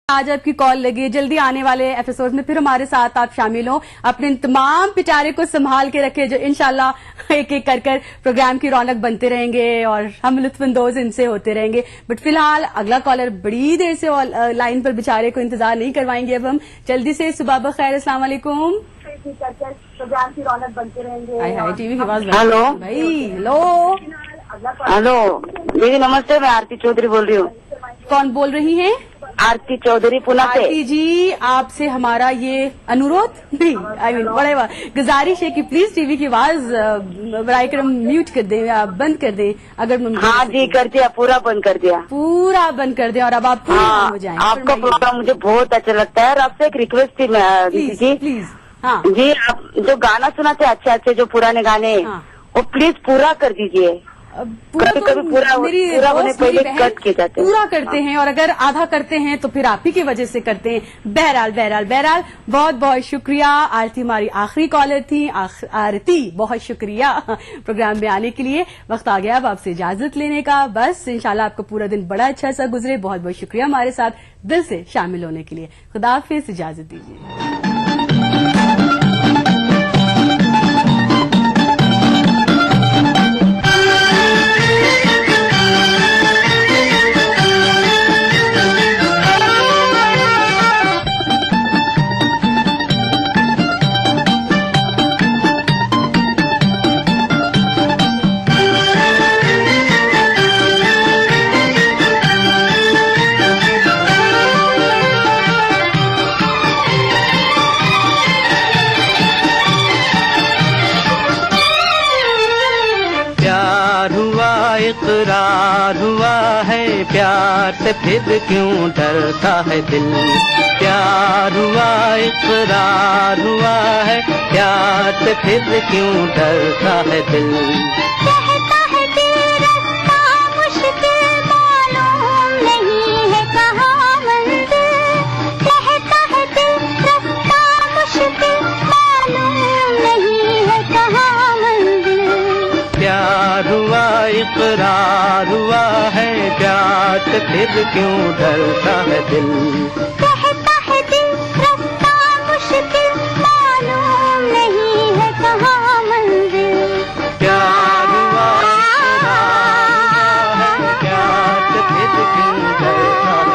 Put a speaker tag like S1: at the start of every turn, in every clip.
S1: आज आपकी कॉल लगी। जल्दी आने वाले एपिसोड में फिर हमारे साथ आप शामिल हो, अपने तमाम पिटारे को संभाल के रखे, जो इंशाल्लाह एक एक कर कर प्रोग्राम की रौनक बनते रहेंगे और हम लुत्फानंदोज इनसे होते रहेंगे। बट फिलहाल अगला कॉलर बड़ी देर से लाइन पर बेचारे को इंतजार नहीं करवाएंगे। अब हम जल्दी से सुबह बखैर, अस्सलाम वालेकुम। प्रोग्राम की रौनक बनते रहेंगे। टीवी की आवाज।
S2: हेलो
S1: भाई। हेलो
S2: हेलो दीदी नमस्ते, मैं आरती चौधरी बोल रही हूँ।
S1: कौन बोल रही हैं?
S2: आरती चौधरी पुणे से।
S1: आरती जी, आपसे हमारा ये अनुरोध नहीं, बड़े गुजारिश है कि प्लीज टीवी की आवाज बराए करम म्यूट कर दें या बंद कर दें अगर मुमकिन।
S2: हाँ जी, कर दिया, पूरा बंद कर दिया।
S1: पूरा बंद कर दें और अब आप पूरे
S2: हाँ,
S1: हो जाएं।
S2: आपका प्रोग्राम मुझे बहुत अच्छा लगता है और आपसे एक रिक्वेस्ट थी दीदी जी।
S1: प्लीज। हाँ
S2: जी, आप जो गाना सुनाते अच्छे अच्छे जो पुराने गाने,
S1: हाँ।
S2: वो प्लीज पूरा कर दीजिए। कभी कभी पूरा होने पहले कट किए जाते हैं।
S1: पूरा करते हैं और अगर आधा करते हैं तो फिर आप ही की वजह से करते हैं। बहरहाल बहुत बहुत शुक्रिया। आरती हमारी आखिरी कॉलर थी। आरती बहुत शुक्रिया प्रोग्राम में आने के लिए। वक्त आ गया अब आपसे इजाजत लेने का। बस इंशाल्लाह आपका पूरा दिन बड़ा अच्छा सा गुजरे। बहुत बहुत शुक्रिया हमारे साथ दिल से शामिल होने के लिए। खुदा हाफिज, इजाजत दीजिए।
S3: इकरार हुआ है, प्यार से फिर क्यों डरता है दिल। प्यार हुआ, इकरार हुआ है, प्यार से फिर क्यों डरता है दिल।
S4: कहता है दिल रास्ता मुश्किल, मालूम नहीं है कहाँ मंजिल। कहता है दिल रास्ता मुश्किल, मालूम नहीं है कहाँ मंजिल।
S3: प्यार हुआ, इकरार हुआ है, प्यार से फिर क्यों डरता है दिल।
S4: कहता है दिल रास्ता मुश्किल, मालूम नहीं है कहाँ मंजिल।
S3: प्यार हुआ, इकरार हुआ है, प्यार से फिर क्यों डरता है दिल।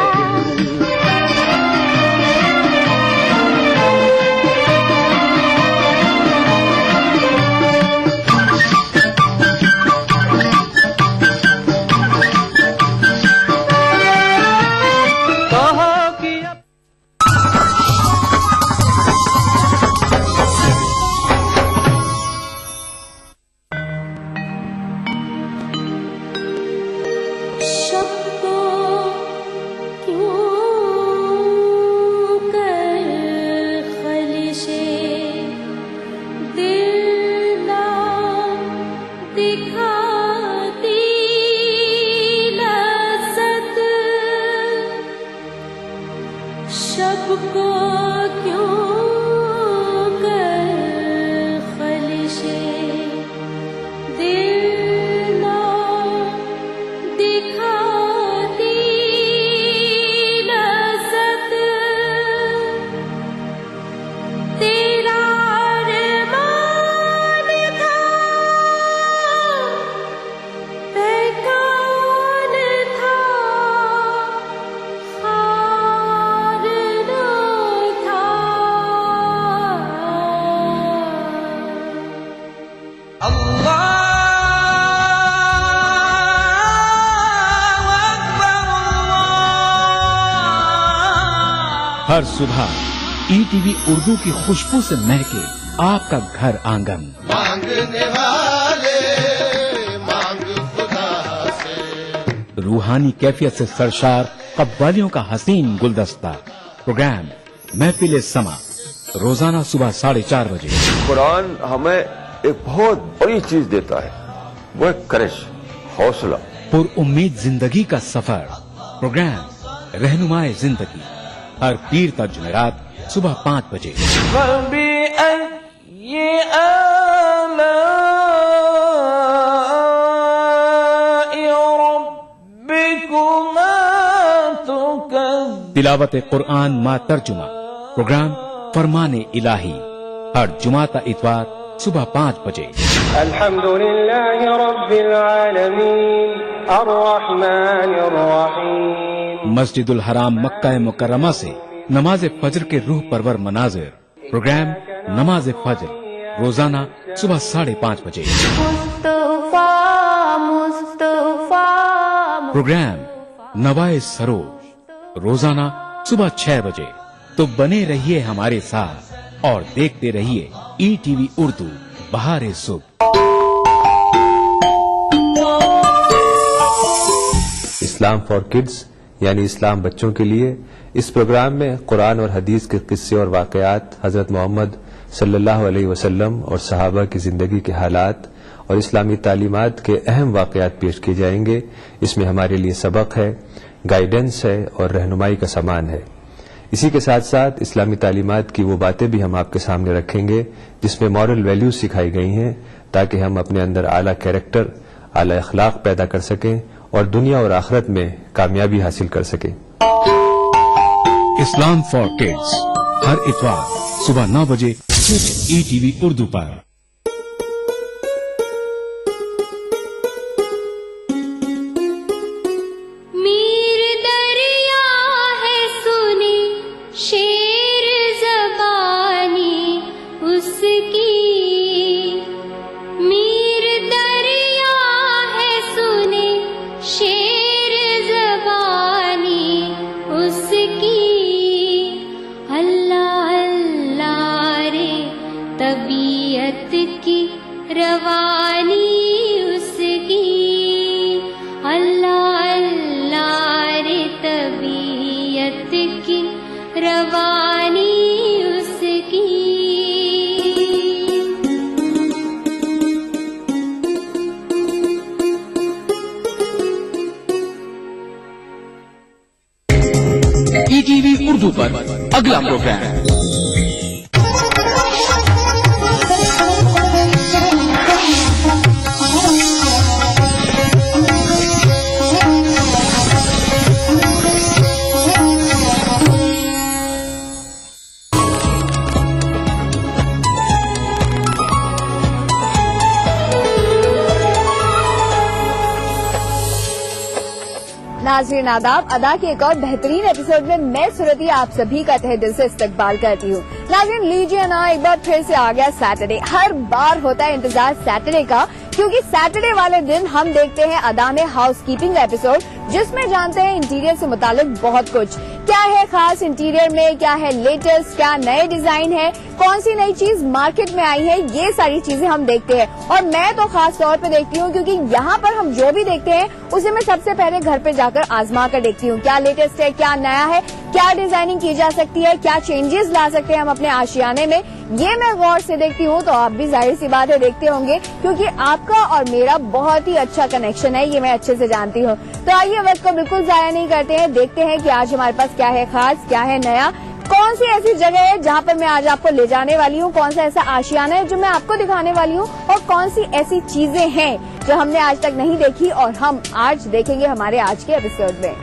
S5: हर सुबह ईटीवी उर्दू की खुशबू से महके आपका घर आंगन।
S6: मांगने वाले मांग खुदा से।
S5: रूहानी कैफियत से सरशार कव्वालियों का हसीन गुलदस्ता। प्रोग्राम महफिल समा, रोजाना सुबह 4:30 बजे।
S7: कुरान हमें एक बहुत बड़ी चीज देता है, वो है करिश, हौसला।
S5: पुरउम्मीद जिंदगी का सफर। प्रोग्राम रहनुमाए जिंदगी, हर पीर तक जुमेरात सुबह 5 बजे। तिलावत कुरान मा तर्जुमा प्रोग्राम फरमाने इलाही हर जुमा ता इतवार सुबह 5 बजे।
S3: अल्हम्दुलिल्लाहि रब्बिल आलमीन अर्रहमानिर रहीम।
S5: मस्जिदुल हराम मक्का मुकर्रमा से नमाज फजर के रूह परवर मनाजिर प्रोग्राम नमाज फजर रोजाना सुबह 5:30 बजे। प्रोग्राम नवाए सरोज रोजाना सुबह 6 बजे। तो बने रहिए हमारे साथ और देखते रहिए ETV उर्दू बहारे सुबह।
S8: इस्लाम फॉर किड्स यानी इस्लाम बच्चों के लिए, इस प्रोग्राम में कुरान और हदीस के किस्से और वाकयात, हजरत मोहम्मद सल्लल्लाहु अलैहि वसल्लम और सहाबा की जिंदगी के हालात और इस्लामी तालीमात के अहम वाकयात पेश किए जाएंगे। इसमें हमारे लिए सबक है, गाइडेंस है और रहनुमाई का सामान है। इसी के साथ साथ इस्लामी तालीमात की वो बातें भी हम आपके सामने रखेंगे जिसमें मॉरल वैल्यूज सिखाई गई हैं, ताकि हम अपने अंदर आला कैरेक्टर, आला अखलाक पैदा कर सकें और दुनिया और आखिरत में कामयाबी हासिल कर सकें।
S5: इस्लाम फॉर किड्स हर इतवार सुबह 9 बजे ETV उर्दू पर।
S4: शेर ज़बानी उसकी, मीर दरिया है सुने शेर ज़बानी उसकी। अल्लाह अल्लाह रे तबीयत की रवानी उसकी, अल्लाह अल्लाह रे तबीयत की रवानी उसकी।
S5: ETV उर्दू पर अगला प्रोग्राम
S9: नाज़रीन आदाब, अदा के एक और बेहतरीन एपिसोड में मैं सूरती आप सभी का तहे दिल से इस्तकबाल करती हूँ। नाज़रीन लीजिए ना, एक बार फिर से आ गया सैटरडे। हर बार होता है इंतजार सैटरडे का, क्योंकि सैटरडे वाले दिन हम देखते हैं अदा में हाउसकीपिंग एपिसोड, जिसमें जानते हैं इंटीरियर से मुतालिक बहुत कुछ। क्या है खास इंटीरियर में, क्या है लेटेस्ट, क्या नए डिजाइन है, कौन सी नई चीज मार्केट में आई है, ये सारी चीजें हम देखते हैं। और मैं तो खास तौर पे देखती हूँ क्योंकि यहाँ पर हम जो भी देखते हैं उसे मैं सबसे पहले घर पे जाकर आजमा कर देखती हूँ, क्या लेटेस्ट है, क्या नया है, क्या डिजाइनिंग की जा सकती है, क्या चेंजेस ला सकते हैं हम अपने आशियाने में, ये मैं गौर से देखती हूँ। तो आप भी जाहिर सी बात है देखते होंगे, क्योंकि आपका और मेरा बहुत ही अच्छा कनेक्शन है, ये मैं अच्छे से जानती हूँ। तो आइए वक्त को बिल्कुल जाया नहीं करते हैं, देखते हैं कि आज हमारे पास क्या है खास, क्या है नया, कौन सी ऐसी जगह है जहाँ पर मैं आज आपको ले जाने वाली हूँ, कौन सा ऐसा आशियाना है जो मैं आपको दिखाने वाली हूँ, और कौन सी ऐसी चीजें हैं जो हमने आज तक नहीं देखी और हम आज देखेंगे हमारे आज के एपिसोड में।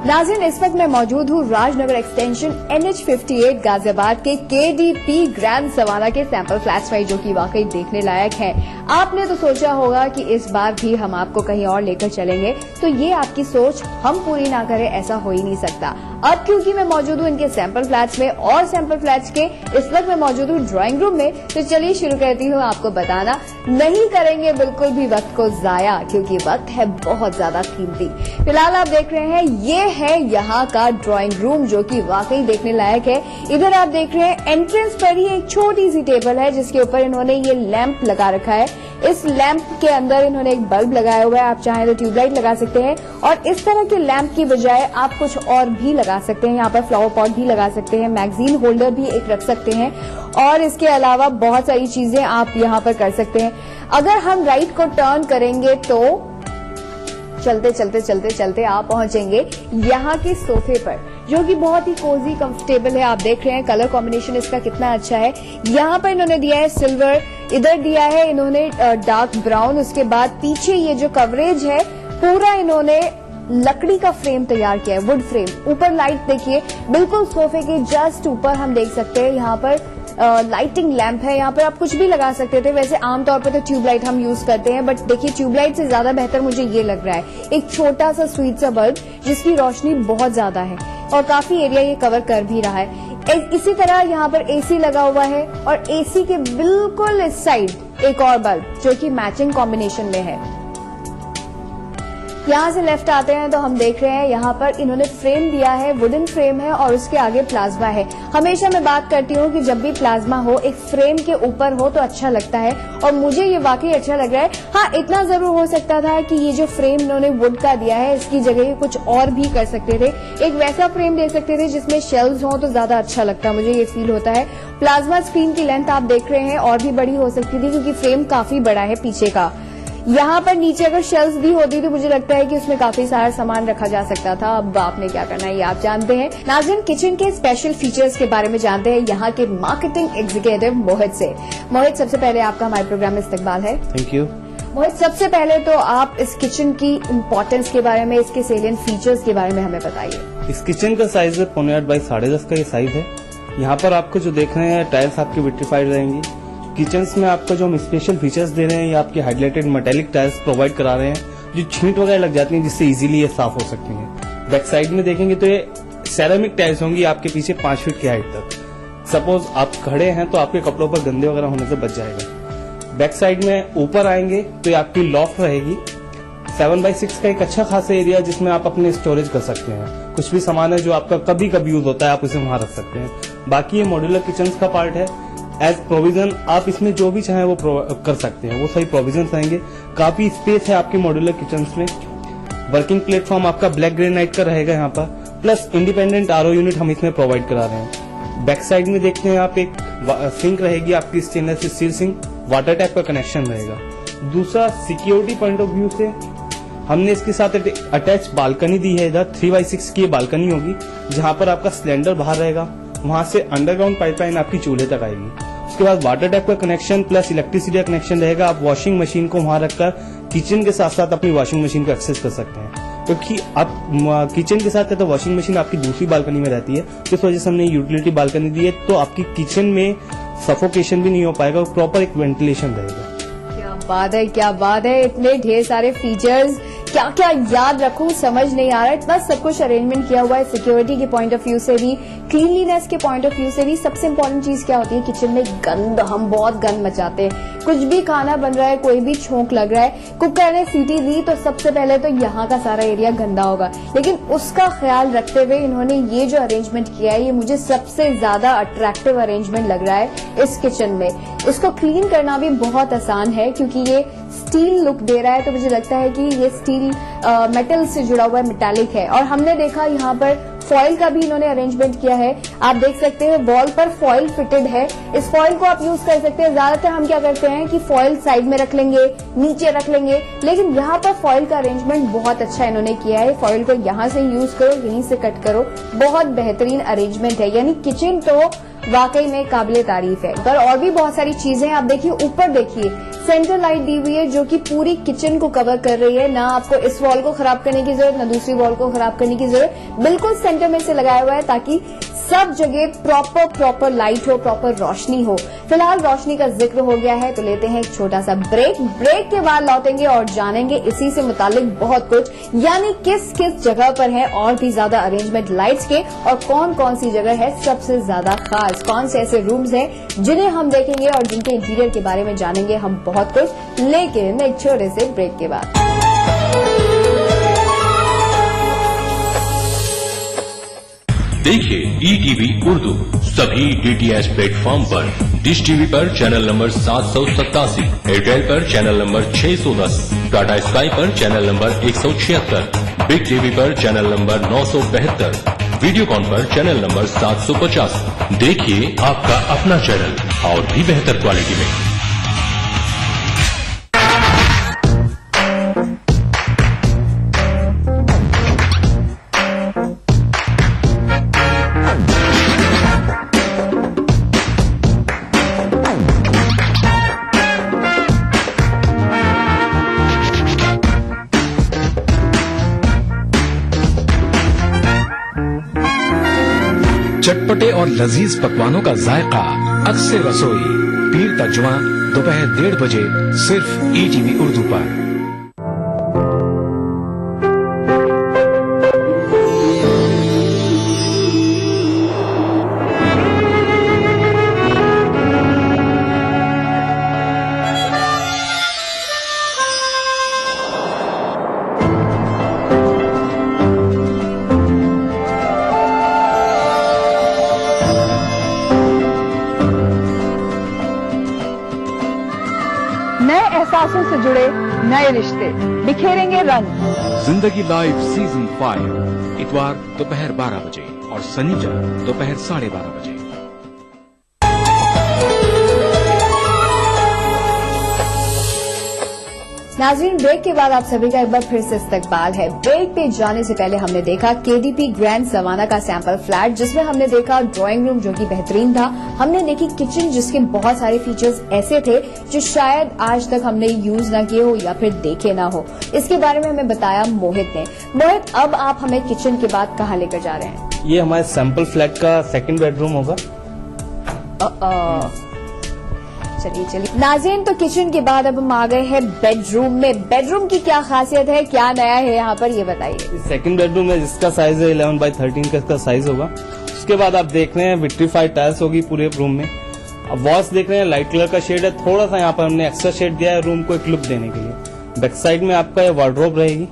S9: नाज़रीन, इस वक्त मैं मौजूद हूँ राजनगर एक्सटेंशन NH58 गाजियाबाद के KDP ग्रैंड सवाना के सैंपल फ्लैट्स में, जो कि वाकई देखने लायक है। आपने तो सोचा होगा कि इस बार भी हम आपको कहीं और लेकर चलेंगे, तो ये आपकी सोच हम पूरी ना करें ऐसा हो ही नहीं सकता। अब क्योंकि मैं मौजूद हूँ इनके सैंपल फ्लैट्स में और सैंपल फ्लैट्स के इस वक्त मैं मौजूद हूँ ड्राइंग रूम में, तो चलिए शुरू करती हूँ आपको बताना। नहीं करेंगे बिल्कुल भी वक्त को जाया, क्योंकि वक्त है बहुत ज्यादा कीमती। फिलहाल आप देख रहे हैं ये है यहाँ का ड्राइंग रूम, जो कि वाकई देखने लायक है। इधर आप देख रहे हैं एंट्रेंस पर ही एक छोटी सी टेबल है जिसके ऊपर इन्होंने ये लैंप लगा रखा है। इस लैंप के अंदर इन्होंने एक बल्ब लगाया हुआ है, आप चाहें तो ट्यूबलाइट लगा सकते हैं, और इस तरह के लैंप की बजाय आप कुछ और भी लगा सकते हैं। यहाँ पर फ्लावर पॉट भी लगा सकते हैं, मैगजीन होल्डर भी एक रख सकते हैं, और इसके अलावा बहुत सारी चीजें आप यहाँ पर कर सकते हैं। अगर हम राइट को टर्न करेंगे तो चलते चलते चलते चलते आप पहुंचेंगे यहाँ के सोफे पर, जो कि बहुत ही कोजी कंफर्टेबल है। आप देख रहे हैं कलर कॉम्बिनेशन इसका कितना अच्छा है। यहाँ पर इन्होंने दिया है सिल्वर, इधर दिया है इन्होंने डार्क ब्राउन। उसके बाद पीछे ये जो कवरेज है पूरा इन्होंने लकड़ी का फ्रेम तैयार किया है, वुड फ्रेम। ऊपर लाइट देखिए, बिल्कुल सोफे के जस्ट ऊपर हम देख सकते हैं यहाँ पर लाइटिंग लैंप है। यहाँ पर आप कुछ भी लगा सकते थे। वैसे आमतौर पर तो ट्यूबलाइट हम यूज करते हैं, बट देखिए ट्यूबलाइट से ज्यादा बेहतर मुझे ये लग रहा है, एक छोटा सा स्वीट सा बल्ब जिसकी रोशनी बहुत ज्यादा है और काफी एरिया ये कवर कर भी रहा है। इसी तरह यहाँ पर एसी लगा हुआ है और एसी के बिल्कुल इस साइड एक और बल्ब जो कि मैचिंग कॉम्बिनेशन में है। यहाँ से लेफ्ट आते हैं तो हम देख रहे हैं यहाँ पर इन्होंने फ्रेम दिया है, वुडन फ्रेम है और उसके आगे प्लाज्मा है। हमेशा मैं बात करती हूँ कि जब भी प्लाज्मा हो एक फ्रेम के ऊपर हो तो अच्छा लगता है, और मुझे ये वाकई अच्छा लग रहा है। हाँ, इतना जरूर हो सकता था कि ये जो फ्रेम इन्होंने वुड का दिया है इसकी जगह ये कुछ और भी कर सकते थे, एक वैसा फ्रेम दे सकते थे जिसमें शेल्व्स हो तो ज्यादा अच्छा लगता, मुझे ये फील होता है। प्लाज्मा स्क्रीन की लेंथ आप देख रहे हैं और भी बड़ी हो सकती थी क्योंकि फ्रेम काफी बड़ा है पीछे का। यहाँ पर नीचे अगर शेल्व्स भी होती तो मुझे लगता है कि उसमें काफी सारा सामान रखा जा सकता था। अब आपने क्या करना है ये आप जानते हैं। नाज़रीन, किचन के स्पेशल फीचर्स के बारे में जानते हैं यहाँ के मार्केटिंग एग्जीक्यूटिव मोहित से। मोहित, सबसे पहले आपका हमारे प्रोग्राम में इस्तकबाल है।
S10: Thank you.
S9: मोहित, सबसे पहले तो आप इस किचन की इम्पोर्टेंस के बारे में, इसके सेलिएंट फीचर्स के बारे में हमें बताइए।
S10: इस किचन का साइज है 8.5 बाई 10.5 का ये साइज है। यहाँ पर आपको जो देख रहे हैं टाइल्स आपकी विट्रीफाइड रहेंगी। किचन्स में आपको जो हम स्पेशल फीचर्स दे रहे हैं ये आपकी हाइलाइटेड मेटेलिक टाइल्स प्रोवाइड करा रहे हैं जो छींट वगैरह लग जाती हैं जिससे इजीली ये साफ हो सकती हैं। बैक साइड में देखेंगे तो ये सेरामिक टाइल्स होंगी आपके पीछे 5 फीट की हाइट तक। सपोज आप खड़े हैं तो आपके कपड़ों पर गंदे वगैरह होने से बच जाएगा। बैक साइड में ऊपर आएंगे तो ये आपकी लॉफ्ट रहेगी। 7 बाई 6 का एक अच्छा खासा एरिया जिसमें आप अपने स्टोरेज कर सकते हैं। कुछ भी सामान है जो आपका कभी कभी यूज होता है आप उसे वहां रख सकते हैं। बाकी ये मॉड्यूलर किचन का पार्ट है। एज प्रोविजन आप इसमें जो भी चाहें वो कर सकते हैं, वो सही प्रोविजन रहेंगे। काफी स्पेस है आपके मॉड्यूलर किचन में। वर्किंग प्लेटफॉर्म आपका ब्लैक ग्रेनाइट का रहेगा यहाँ पर, प्लस इंडिपेंडेंट आरओ यूनिट हम इसमें प्रोवाइड करा रहे हैं। बैक साइड में देखते हैं आप एक सिंक रहेगी आपकी stainless steel sink, water tap का कनेक्शन रहेगा। दूसरा, सिक्योरिटी पॉइंट ऑफ व्यू से हमने इसके साथ अटैच बालकनी दी है। इधर 3x6 की बालकनी होगी जहां पर आपका सिलेंडर बाहर रहेगा, वहां से अंडरग्राउंड पाइपलाइन आपकी चूल्हे तक आएगी। उसके बाद वाटर टैप का कनेक्शन प्लस इलेक्ट्रिसिटी का कनेक्शन रहेगा। आप वॉशिंग मशीन को वहां रखकर किचन के साथ साथ अपनी वॉशिंग मशीन को एक्सेस कर सकते हैं, क्योंकि आप किचन के साथ है तो वॉशिंग मशीन आपकी दूसरी बालकनी में रहती है। इस वजह से हमने यूटिलिटी बालकनी दी है, तो आपकी किचन में सफोकेशन भी नहीं हो पाएगा, प्रॉपर एक वेंटिलेशन रहेगा।
S9: क्या बात है, क्या बात है। इतने ढेर सारे फीचर्स, क्या क्या याद रखूं समझ नहीं आ रहा। इतना सब कुछ अरेंजमेंट किया हुआ है सिक्योरिटी के पॉइंट ऑफ व्यू से भी, क्लीनलीनेस के पॉइंट ऑफ व्यू से भी। सबसे इम्पोर्टेंट चीज क्या होती है किचन में? गंद। हम बहुत गंद मचाते हैं। कुछ भी खाना बन रहा है, कोई भी छोंक लग रहा है, कुकर ने सीटी दी तो सबसे पहले तो यहाँ का सारा एरिया गंदा होगा, लेकिन उसका ख्याल रखते हुए इन्होंने ये जो अरेंजमेंट किया है ये मुझे सबसे ज्यादा अट्रैक्टिव अरेंजमेंट लग रहा है इस किचन में। इसको क्लीन करना भी बहुत आसान है क्योंकि ये स्टील लुक दे रहा है, तो मुझे लगता है कि ये स्टील मेटल से जुड़ा हुआ मेटालिक है। और हमने देखा यहाँ पर फॉइल का भी इन्होंने अरेंजमेंट किया है। आप देख सकते हैं वॉल पर फॉइल फिटेड है। इस फॉइल को आप यूज कर सकते हैं। ज्यादातर हम क्या करते हैं कि फॉइल साइड में रख लेंगे, नीचे रख लेंगे, लेकिन यहाँ पर फॉइल का अरेंजमेंट बहुत अच्छा इन्होंने किया है। फॉइल को यहाँ से यूज करो, यहीं से कट करो, बहुत बेहतरीन अरेंजमेंट है। यानी किचन तो वाकई में काबिले तारीफ है। पर और भी बहुत सारी चीजें आप देखिए, ऊपर देखिए सेंटर लाइट दी हुई है जो कि पूरी किचन को कवर कर रही है। ना आपको इस वॉल को खराब करने की जरूरत, ना दूसरी वॉल को खराब करने की जरूरत, बिल्कुल सेंटर में से लगाया हुआ है ताकि सब जगह प्रॉपर लाइट हो, प्रॉपर रोशनी हो। फिलहाल रोशनी का जिक्र हो गया है तो लेते हैं एक छोटा सा ब्रेक। ब्रेक के बाद लौटेंगे और जानेंगे इसी से मुतालिक बहुत कुछ, यानी किस किस जगह पर है और भी ज्यादा अरेंजमेंट लाइट्स के, और कौन कौन सी जगह है सबसे ज्यादा खास, कौन से ऐसे रूम्स हैं जिन्हें हम देखेंगे और जिनके इंटीरियर के बारे में जानेंगे हम बहुत कुछ, लेकिन एक छोटे से ब्रेक के बाद।
S11: देखिए ETV उर्दू सभी DTH प्लेटफॉर्म पर, डिश टीवी पर चैनल नंबर 787, एयरटेल पर चैनल नंबर 610, टाटा स्काई पर चैनल नंबर 176, बिग टीवी पर चैनल नंबर 972, वीडियोकॉन पर चैनल नंबर 750। देखिए आपका अपना चैनल और भी बेहतर क्वालिटी में।
S5: चटपटे और लजीज पकवानों का जायका, अक्सर रसोई, पीर तक जुमा दोपहर 1:30 बजे सिर्फ ETV उर्दू पर।
S9: नए एहसासों से जुड़े नए रिश्ते बिखेरेंगे रंग।
S5: जिंदगी लाइव सीजन 5 इतवार दोपहर 12 बजे और शनिवार दोपहर 12:30 बजे।
S9: नाज़रीन, ब्रेक के बाद आप सभी का एक बार फिर से इस्तकबाल है। ब्रेक पे जाने से पहले हमने देखा KDP ग्रैंड सवाना का सैंपल फ्लैट, जिसमें हमने देखा ड्राइंग रूम जो कि बेहतरीन था। हमने देखी किचन जिसके बहुत सारे फीचर्स ऐसे थे जो शायद आज तक हमने यूज ना किए हो या फिर देखे ना हो। इसके बारे में हमें बताया मोहित ने। मोहित, अब आप हमें किचन के बाद कहाँ लेकर जा रहे हैं?
S10: ये हमारे सैंपल फ्लैट का 2nd बेडरूम होगा।
S9: चलिए नाज़रीन, तो किचन के बाद अब हम आ गए हैं बेडरूम में। बेडरूम की क्या खासियत है, क्या नया है यहाँ पर, ये बताइए।
S10: 2nd बेडरूम है जिसका साइज है 11x13 का इसका साइज होगा। उसके बाद आप देख रहे हैं विट्रीफाइड टाइल्स होगी पूरे रूम में। अब वॉल्स देख रहे हैं लाइट कलर का शेड है, थोड़ा सा यहाँ पर हमने एक्स्ट्रा शेड दिया है रूम को एक लुक देने के लिए। बैक साइड में आपका ये वार्डरोब रहेगी।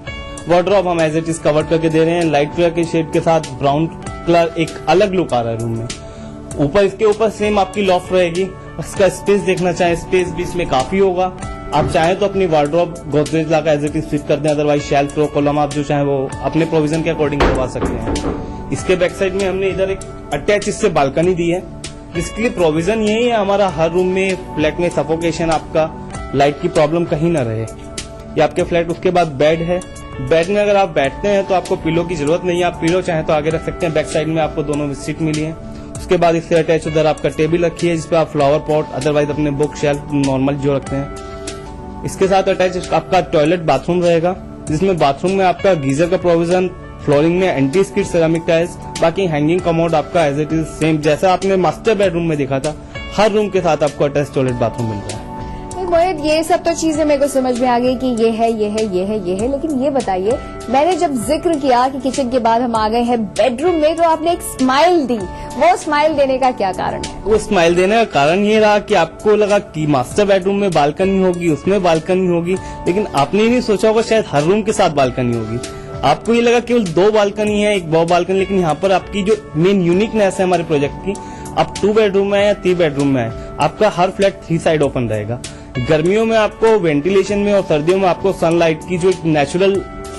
S10: वार्डरोब हम एज इट इज कवर करके दे रहे हैं लाइट कलर के शेड के साथ। ब्राउन कलर एक अलग लुक आ रहा है रूम में। ऊपर इसके ऊपर सेम आपकी लॉफ्ट रहेगी। इसका स्पेस देखना चाहें, स्पेस भी इसमें काफी होगा। आप चाहें तो अपनी wardrobe Godrej locker as it is fit कर दें, अदरवाइज शेल्फ रो कॉलम आप जो चाहें वो अपने प्रोविजन के अकॉर्डिंग करवा सकते हैं। इसके बैक साइड में हमने इधर एक अटैच इससे बालकनी दी है, जिसके लिए प्रोविजन यही है हमारा हर रूम में फ्लैट में सफोकेशन, आपका लाइट की प्रॉब्लम कहीं ना रहे। ये आपके फ्लैट। उसके बाद बेड है। बेड में अगर आप बैठते हैं तो आपको पिलो की जरूरत नहीं है, आप पिलो चाहें तो आगे रख सकते हैं। बैक साइड में आपको दोनों सीट मिली है। उसके बाद इससे अटैच उधर आपका टेबल रखी है जिसपे आप फ्लावर पॉट, अदरवाइज अपने बुक शेल्फ नॉर्मल जो रखते हैं। इसके साथ अटैच आपका टॉयलेट बाथरूम रहेगा, जिसमें बाथरूम में आपका गीजर का प्रोविजन, फ्लोरिंग में एंटी स्किड सेरामिक टाइल्स, बाकी हैंगिंग कमोड आपका एज इट इज सेम जैसा आपने मास्टर बेडरूम में देखा था। हर रूम के साथ आपको अटैच टॉयलेट बाथरूम मिल रहा है।
S9: मोहित, ये सब तो चीजें मेरे को समझ में आ गई कि ये है, लेकिन ये बताइए, मैंने जब जिक्र किया कि किचन के बाद हम आ गए हैं बेडरूम में, तो आपने एक स्माइल दी। वो स्माइल देने का क्या कारण है?
S10: वो स्माइल देने का कारण ये रहा कि आपको लगा कि मास्टर बेडरूम में बालकनी होगी, उसमें बालकनी होगी, लेकिन आपने ये नहीं सोचा होगा शायद हर रूम के साथ बालकनी होगी। आपको ये लगा केवल 2 बालकनी है, एक बॉ बालकनी, लेकिन यहाँ पर आपकी जो मेन यूनिकनेस है हमारे प्रोजेक्ट की, आप 2 बेडरूम में है या 3 बेडरूम में है, आपका हर फ्लैट 3 साइड ओपन रहेगा। गर्मियों में आपको वेंटिलेशन में और सर्दियों में आपको सनलाइट की जो एक नेचुरल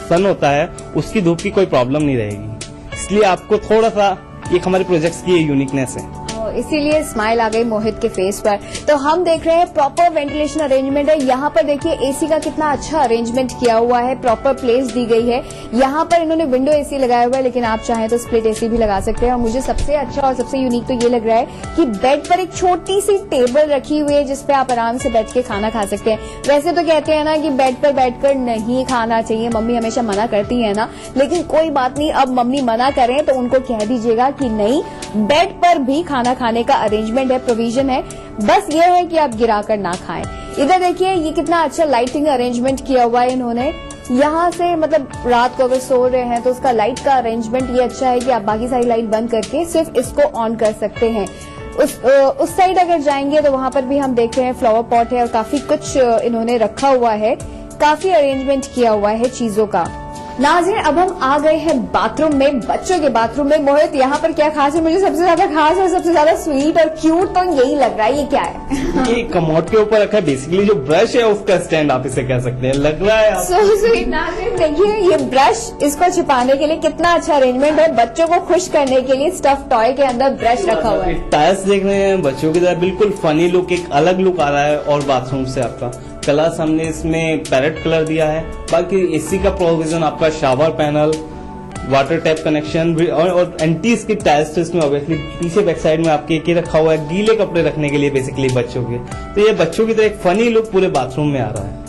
S10: सन होता है उसकी धूप की कोई प्रॉब्लम नहीं रहेगी। इसलिए आपको थोड़ा सा एक हमारे प्रोजेक्ट्स की यूनिकनेस है,
S9: इसीलिए स्माइल आ गई मोहित के फेस पर। तो हम देख रहे हैं प्रॉपर वेंटिलेशन अरेंजमेंट है। यहाँ पर देखिए एसी का कितना अच्छा अरेंजमेंट किया हुआ है, प्रॉपर प्लेस दी गई है। यहाँ पर इन्होंने विंडो एसी लगाया हुआ है, लेकिन आप चाहें तो स्प्लिट एसी भी लगा सकते हैं। और मुझे सबसे अच्छा और सबसे यूनिक तो ये लग रहा है कि बेड पर एक छोटी सी टेबल रखी हुई है जिसपे आप आराम से बैठ के खाना खा सकते हैं। वैसे तो कहते हैं ना कि बेड पर बैठकर नहीं खाना चाहिए, मम्मी हमेशा मना करती है ना, लेकिन कोई बात नहीं, अब मम्मी मना करें तो उनको कह दीजिएगा कि नहीं, बेड पर भी खाना खाने का अरेंजमेंट है, प्रोविजन है, बस ये है कि आप गिराकर ना खाएं। इधर देखिए ये कितना अच्छा लाइटिंग अरेंजमेंट किया हुआ है इन्होंने। यहाँ से मतलब रात को अगर सो रहे हैं तो उसका लाइट का अरेंजमेंट ये अच्छा है कि आप बाकी सारी लाइट बंद करके सिर्फ इसको ऑन कर सकते हैं। उस साइड अगर जाएंगे तो वहां पर भी हम देख रहे हैं फ्लावर पॉट है और काफी कुछ इन्होंने रखा हुआ है, काफी अरेंजमेंट किया हुआ है चीजों का। नाज़रीन, अब हम आ गए हैं बाथरूम में, बच्चों के बाथरूम में। मोहित, यहाँ पर क्या खास है? मुझे सबसे ज्यादा खास और सबसे ज्यादा स्वीट और क्यूट तो यही लग रहा है। ये क्या है?
S10: ये कमोड के ऊपर रखा है, बेसिकली जो ब्रश है उसका स्टैंड आप इसे कह सकते हैं, लग रहा है
S9: सो स्वीट। नाज़रीन देखिए ये ब्रश, इसको छिपाने के लिए कितना अच्छा अरेंजमेंट है। बच्चों को खुश करने के लिए स्टफ टॉय के अंदर ब्रश रखा हुआ है।
S10: टायर्स देख रहे हैं बच्चों की तरह, बिल्कुल फनी लुक, एक अलग लुक आ रहा है। और बाथरूम से आपका कलर हमने इसमें पैरेट कलर दिया है। बाकी एसी का प्रोविजन, आपका shower panel, water tap connection भी और एंटी स्किड टाइल्स तो इसमें ऑब्वियसली पीछे बैक साइड में आपके एक रखा हुआ है गीले कपड़े रखने के लिए बेसिकली बच्चों के। तो ये बच्चों की तरह एक फनी लुक पूरे बाथरूम में आ रहा है।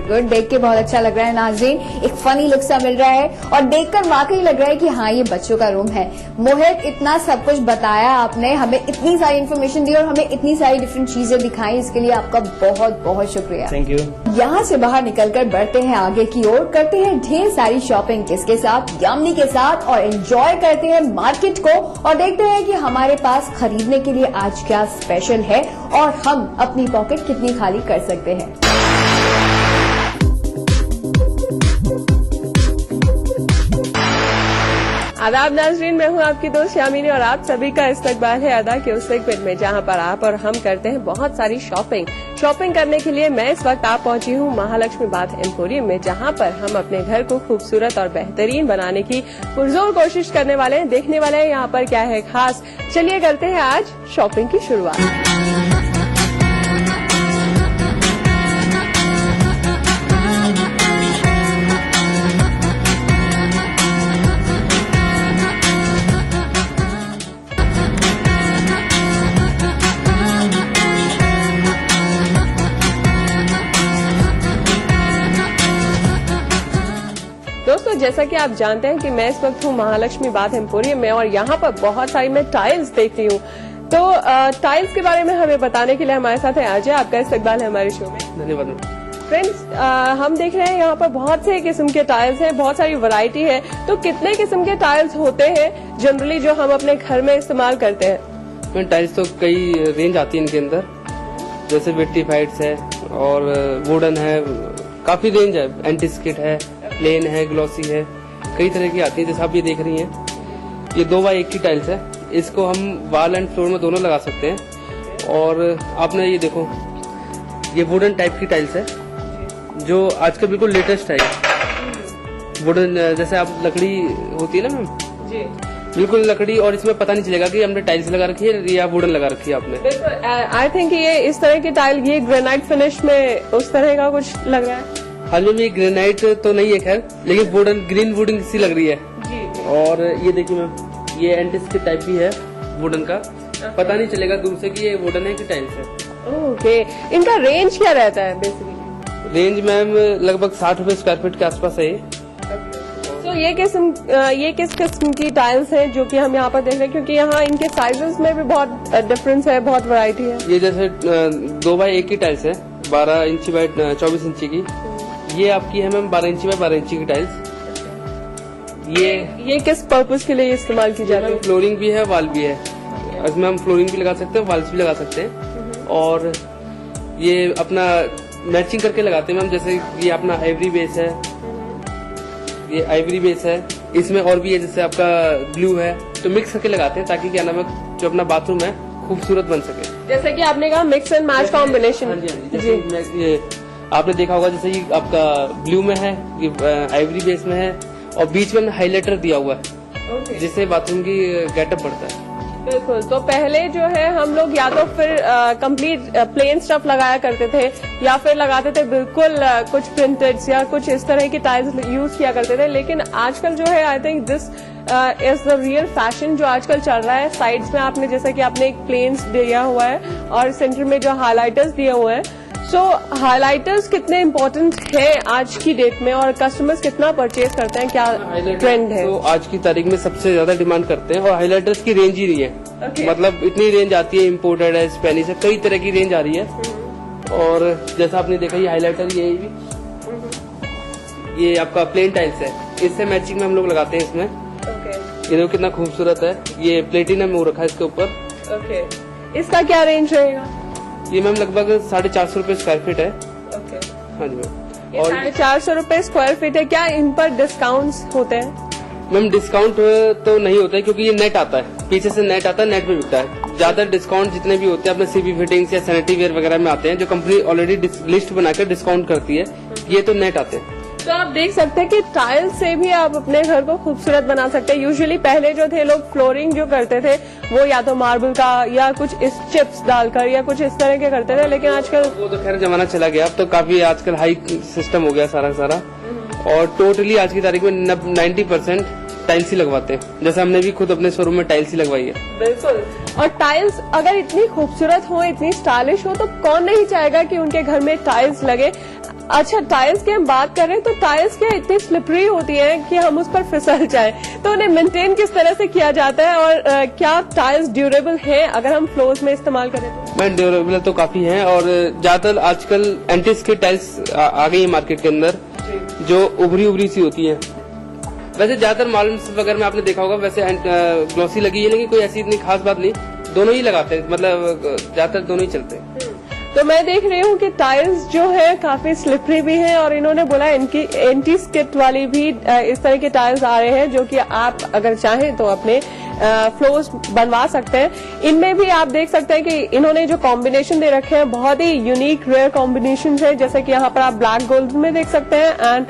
S9: गुड, देख के बहुत अच्छा लग रहा है नाज़रीन, एक फनी लुक सा मिल रहा है और देखकर वाकई लग रहा है कि हाँ ये बच्चों का रूम है। मोहित, इतना सब कुछ बताया आपने, हमें इतनी सारी इन्फॉर्मेशन दी और हमें इतनी सारी डिफरेंट चीजें दिखाई, इसके लिए आपका बहुत बहुत शुक्रिया।
S10: Thank you.
S9: यहाँ से बाहर निकलकर बढ़ते हैं आगे की ओर, करते हैं ढेर सारी शॉपिंग, किसके साथ? यामिनी के साथ, और एंजॉय करते हैं मार्केट को और देखते हैं कि हमारे पास खरीदने के लिए आज क्या स्पेशल है और हम अपनी पॉकेट कितनी खाली कर सकते हैं।
S12: आदाब नाजरीन, मैं हूं आपकी दोस्त यामिनी और आप सभी का इस्तकबाल है अदा के उस सेगमेंट में जहां पर आप और हम करते हैं बहुत सारी शॉपिंग करने के लिए मैं इस वक्त आप पहुंची हूं महालक्ष्मी बाथ एम्पोरियम में, जहां पर हम अपने घर को खूबसूरत और बेहतरीन बनाने की पुरजोर कोशिश करने वाले हैं। देखने वाले हैं यहाँ पर क्या है खास। चलिए करते हैं आज शॉपिंग की शुरुआत। दोस्तों, जैसा कि आप जानते हैं कि मैं इस वक्त हूँ महालक्ष्मी बाथ एम्पोरियम में और यहाँ पर बहुत सारी मैं टाइल्स देख रही हूँ। तो टाइल्स के बारे में हमें बताने के लिए हमारे साथ है अजय, आपका इस्तकबाल है हमारे शो में।
S10: धन्यवाद।
S12: फ्रेंड्स, हम देख रहे हैं यहाँ पर बहुत से किस्म के टाइल्स हैं, बहुत सारी वैरायटी है। तो कितने किस्म के टाइल्स होते हैं जनरली जो हम अपने घर में इस्तेमाल करते हैं?
S10: टाइल्स तो कई रेंज आती है इनके अंदर, जैसे विट्रीफाइड्स है और वुडन है, काफी रेंज है, एंटीस्किट है, प्लेन है, ग्लॉसी है, कई तरह की आती है। जैसे आप ये देख रही हैं, ये 2x1 की टाइल्स है, इसको हम वॉल एंड फ्लोर में दोनों लगा सकते हैं। और आपने ये देखो, ये वुडन टाइप की टाइल्स है जो आजकल बिल्कुल लेटेस्ट है। वुडन जैसे आप लकड़ी होती है ना मैम जी, बिल्कुल लकड़ी, और इसमें पता नहीं चलेगा कि हमने टाइल्स लगा रखी है या वुडन लगा रखी है आपने।
S12: बिल्कुल, आई थिंक ये इस तरह की टाइल, ये ग्रेनाइट फिनिश में उस तरह का कुछ लग रहा है।
S10: हाल में ये ग्रेनाइट तो नहीं है खैर, लेकिन वुडन, ग्रीन वुडन सी लग रही है
S12: जी।
S10: और ये देखिए मैम, ये एंटीस्किट टाइप भी है वुडन का, पता नहीं चलेगा दूर से कि ये वुडन है कि टाइल्स है।
S12: ओके, इनका रेंज क्या रहता है बेसिकली?
S10: रेंज मैम लगभग 60 रुपए स्क्वायर फीट के आसपास है।
S12: तो ये किस किस्म की टाइल्स हैं जो कि हम यहाँ पर देख रहे हैं, क्योंकि यहाँ इनके साइजेस में भी बहुत डिफरेंस है, बहुत वैरायटी है।
S10: ये जैसे 2x1 की टाइल्स है, 12 इंची बाय 24 इंची की। ये आपकी है मैम 12 इंची बाय 12 इंची की टाइल्स।
S12: ये किस पर्पस के लिए इस्तेमाल की जाती है?
S10: फ्लोरिंग भी है, वॉल भी है। इसमें हम फ्लोरिंग भी लगा सकते हैं, वॉल्स भी लगा सकते हैं। और ये अपना मैचिंग करके लगाते हैं मैम, जैसे ये अपना आइवरी बेस है, ये आइवरी बेस है, इसमें और भी है जैसे आपका ब्लू है, तो मिक्स करके लगाते हैं ताकि क्या नाम है, जो अपना बाथरूम है खूबसूरत बन सके।
S12: जैसे कि आपने कहा मिक्स एंड मैच कॉम्बिनेशन।
S10: ये आपने देखा होगा, जैसे ये आपका ब्लू में है, ये आइवरी बेस में है और बीच में हाइलाइटर दिया हुआ है, जिससे बाथरूम की गेटअप बढ़ता है।
S12: बिल्कुल, तो पहले जो है हम लोग या तो फिर कंप्लीट प्लेन स्टफ लगाया करते थे या फिर लगाते थे बिल्कुल कुछ प्रिंटेड या कुछ इस तरह की टाइल्स यूज किया करते थे। लेकिन आजकल जो है I think this is the real fashion जो आजकल चल रहा है। साइड्स में आपने जैसा कि आपने एक प्लेन्स दिया हुआ है और सेंटर में जो हाइलाइटर्स दिए हुए हैं। सो हाइलाइटर्स कितने इम्पोर्टेंट है आज की डेट में और कस्टमर्स कितना परचेज करते हैं, क्या ट्रेंड है?
S10: तो आज की तारीख में सबसे ज्यादा डिमांड करते हैं और हाइलाइटर्स की रेंज ही नहीं है। मतलब इतनी रेंज आती है, इम्पोर्टेड है, स्पेनिश है, कई तरह की रेंज आ रही है। और जैसा आपने देखा ये हाइलाइटर, ये आपका प्लेन टाइल्स है, इससे मैचिंग में हम लोग लगाते हैं इसमें। ये देखो कितना खूबसूरत है, ये प्लेटिनम हो रखा है इसके ऊपर।
S12: इसका क्या रेंज रहेगा?
S10: ये मैम लगभग 450 रुपए स्क्वायर फीट है। हाँ जी मैम।
S12: और 450 रुपए स्क्वायर फीट है, क्या इन पर डिस्काउंट्स होते हैं?
S10: मैम डिस्काउंट तो नहीं होता है क्योंकि ये नेट आता है, पीछे से नेट आता है, नेट पे बिकता है। ज्यादा डिस्काउंट जितने भी होते हैं अपने सीबी फिटिंग्स या सैनिटरी वेयर वगैरह में आते हैं, जो कंपनी ऑलरेडी लिस्ट बनाकर डिस्काउंट करती है, ये तो नेट आते हैं।
S12: तो आप देख सकते हैं कि टाइल से भी आप अपने घर को खूबसूरत बना सकते हैं। यूजुअली पहले जो थे लोग फ्लोरिंग जो करते थे वो या तो मार्बल का या कुछ इस चिप्स डालकर या कुछ इस तरह के करते थे, लेकिन आजकल
S10: वो तो खैर जमाना चला गया, अब तो काफी आजकल हाई सिस्टम हो गया सारा। और टोटली आज की तारीख में 90% टाइल्स ही लगवाते हैं, जैसे हमने भी खुद अपने शोरूम में टाइल्स ही लगवाई है।
S12: बिल्कुल, और टाइल्स अगर इतनी खूबसूरत हो, इतनी स्टाइलिश हो, तो कौन नहीं चाहेगा कि उनके घर में टाइल्स लगे। अच्छा, टाइल्स की हम बात करें तो टाइल्स क्या इतनी स्लिपरी होती हैं कि हम उस पर फिसल जाएं, तो उन्हें मेंटेन किस तरह से किया जाता है और क्या टाइल्स ड्यूरेबल हैं अगर हम फ्लोर्स में इस्तेमाल करें तो?
S10: मैम ड्यूरेबल तो काफी हैं और ज्यादातर आजकल एंटी स्किड टाइल्स आ गई है मार्केट के अंदर, जो उभरी सी होती है। वैसे ज्यादातर मॉल्स वगैरह में आपने देखा होगा वैसे ग्लॉसी लगी है, लेकिन कोई ऐसी इतनी खास बात नहीं, दोनों ही लगाते हैं, मतलब ज्यादातर दोनों ही चलते हैं।
S12: तो मैं देख रही हूँ कि टाइल्स जो है काफी स्लिपरी भी हैं और इन्होंने बोला इनकी एंटी स्किड वाली भी इस तरह के टाइल्स आ रहे हैं जो कि आप अगर चाहें तो अपने फ्लोर्स बनवा सकते हैं। इनमें भी आप देख सकते हैं कि इन्होंने जो कॉम्बिनेशन दे रखे हैं बहुत ही यूनिक रेयर कॉम्बिनेशन है, जैसे कि यहाँ पर आप ब्लैक गोल्ड में देख सकते हैं एंड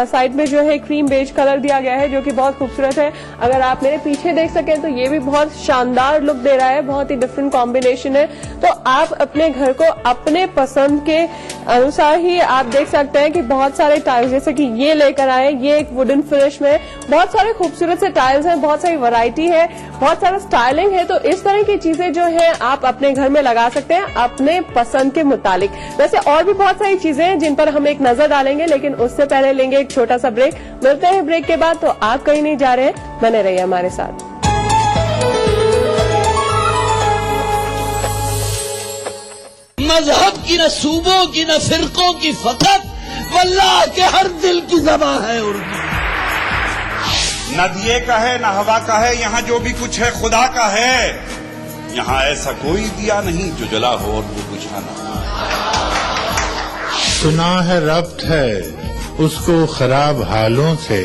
S12: साइड में जो है क्रीम बेज कलर दिया गया है जो कि बहुत खूबसूरत है। अगर आप मेरे पीछे देख सकें तो ये भी बहुत शानदार लुक दे रहा है, बहुत ही डिफरेंट कॉम्बिनेशन है। तो आप अपने घर को अपने पसंद के अनुसार ही आप देख सकते हैं कि बहुत सारे टाइल्स जैसे कि ये लेकर आए, ये एक वुडन फिनिश में, बहुत सारे खूबसूरत से टाइल्स हैं, बहुत सारी वैरायटी है, बहुत सारा स्टाइलिंग है। तो इस तरह की चीजें जो है आप अपने घर में लगा सकते हैं अपने पसंद के मुताबिक। वैसे और भी बहुत सारी चीजें हैं जिन पर हम एक नजर डालेंगे, लेकिन उससे पहले लेंगे एक छोटा सा ब्रेक। मिलते हैं ब्रेक के बाद, तो आप कहीं नहीं जा रहे हैं, बने रहिए हमारे साथ।
S13: मजहब की न सूबों की न फिरकों की फकत वल्लाह के हर दिल की ज़बां है उर्दू।
S14: न दिए का है न हवा का है, यहाँ जो भी कुछ है खुदा का है। यहाँ ऐसा कोई दिया नहीं जो जला हो और वो बुझा ना।
S6: सुना है रब्त है उसको खराब हालों से,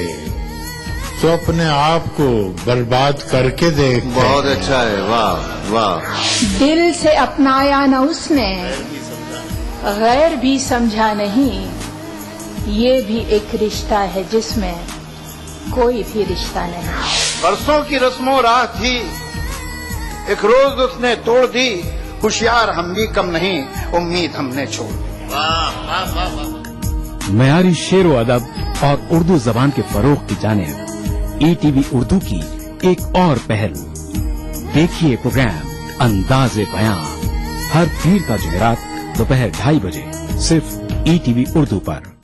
S6: तो अपने आप को बर्बाद करके देख।
S7: बहुत अच्छा है, वाह वाह।
S15: दिल से अपनाया न उसने, गैर भी समझा नहीं, ये भी एक रिश्ता है जिसमें कोई भी रिश्ता नहीं।
S16: बरसों की रस्मों राह थी, एक रोज उसने तोड़ दी, होशियार हम भी कम नहीं, उम्मीद हमने छोड़ दी।
S13: वाह वाह वाह वाह।
S5: मयारी शेरो अदब और उर्दू जबान के फरोग की जानिब ETV उर्दू की एक और पहल। देखिए प्रोग्राम अंदाज़े बयां हर पीर का जुमेरात दोपहर 2:30 बजे सिर्फ ETV उर्दू पर।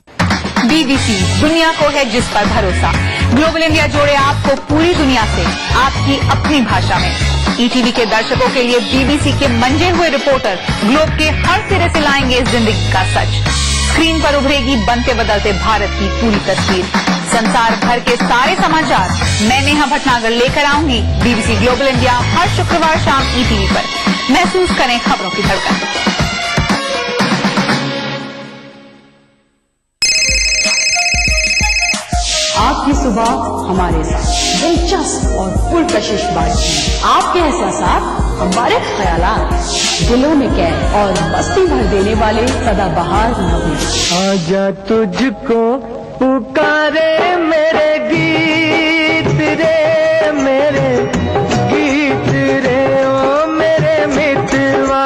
S17: BBC दुनिया को है जिस पर भरोसा। ग्लोबल इंडिया जोड़े आपको पूरी दुनिया से आपकी अपनी भाषा में। ETV के दर्शकों के लिए BBC के मंजे हुए रिपोर्टर ग्लोब के हर सिरे से लाएंगे जिंदगी का सच। स्क्रीन पर उभरेगी बनते बदलते भारत की पूरी तस्वीर। संसार भर के सारे समाचार मैं नेहा भटनागर लेकर आऊंगी BBC ग्लोबल इंडिया हर शुक्रवार शाम ETV पर। महसूस करें खबरों की धड़कन।
S1: आपकी सुबह हमारे साथ दिलचस्प और पुरकशिश बातचीत, आपके एहसासात हमारे ख्यालात, दिलों में कैद और मस्ती भर देने वाले सदाबहार नगमे।
S3: आजा तुझको पुकारे मेरे गीत रे, मेरे गीत रे, ओ मेरे मितवा।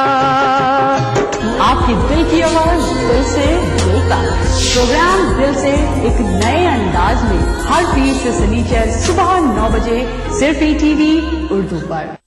S1: आपकी दिल की आवाज दिल से दिल तक। प्रोग्राम दिल से एक नए अंदाज में हर पीर से शनिचर सुबह 9 बजे सिर्फ ETV उर्दू पर।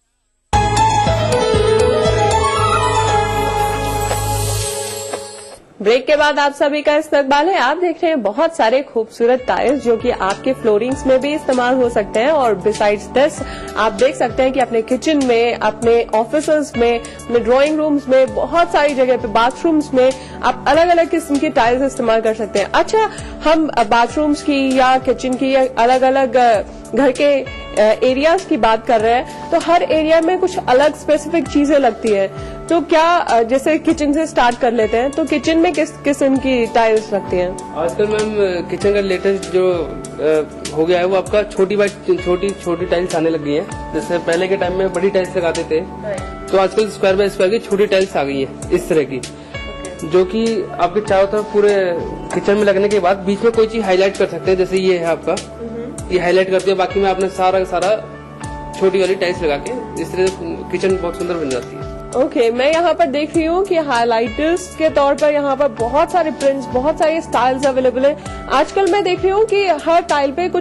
S12: ब्रेक के बाद आप सभी का इस्तकबाल है। आप देख रहे हैं बहुत सारे खूबसूरत टाइल्स जो कि आपके फ्लोरिंग्स में भी इस्तेमाल हो सकते हैं और बिसाइड्स दिस आप देख सकते हैं कि अपने किचन में, अपने ऑफिसेज में, अपने ड्राइंग रूम्स में, बहुत सारी जगह पे बाथरूम्स में आप अलग अलग किस्म की टाइल्स इस्तेमाल कर सकते हैं। अच्छा, हम बाथरूम्स की या किचन की या अलग अलग घर के एरियाज की बात कर रहे हैं, तो हर एरिया में कुछ अलग स्पेसिफिक चीजें लगती है। तो क्या जैसे किचन से स्टार्ट कर लेते हैं, तो किचन में किस किस्म की टाइल्स लगती हैं?
S10: आजकल मैम किचन का लेटेस्ट जो हो गया है वो आपका छोटी टाइल्स आने लग गई है। जैसे पहले के टाइम में बड़ी टाइल्स लगाते थे, तो आजकल स्क्वायर बाय स्क्वायर की छोटी टाइल्स आ गई है इस तरह की, जो कि आपके चारों तरफ पूरे किचन में लगने के बाद बीच में कोई चीज हाईलाइट कर सकते हैं। जैसे ये है आपका, ये हाईलाइट करती है, बाकी में आपने सारा छोटी वाली टाइल्स लगा के इस तरह किचन बहुत सुंदर बन जाती है।
S12: ओके, मैं यहाँ पर देख रही हूँ कि हाइलाइटर्स के तौर पर यहाँ पर बहुत सारे प्रिंट्स, बहुत सारे स्टाइल्स अवेलेबल हैं। आजकल मैं देख रही हूँ कि हर टाइल पे कुछ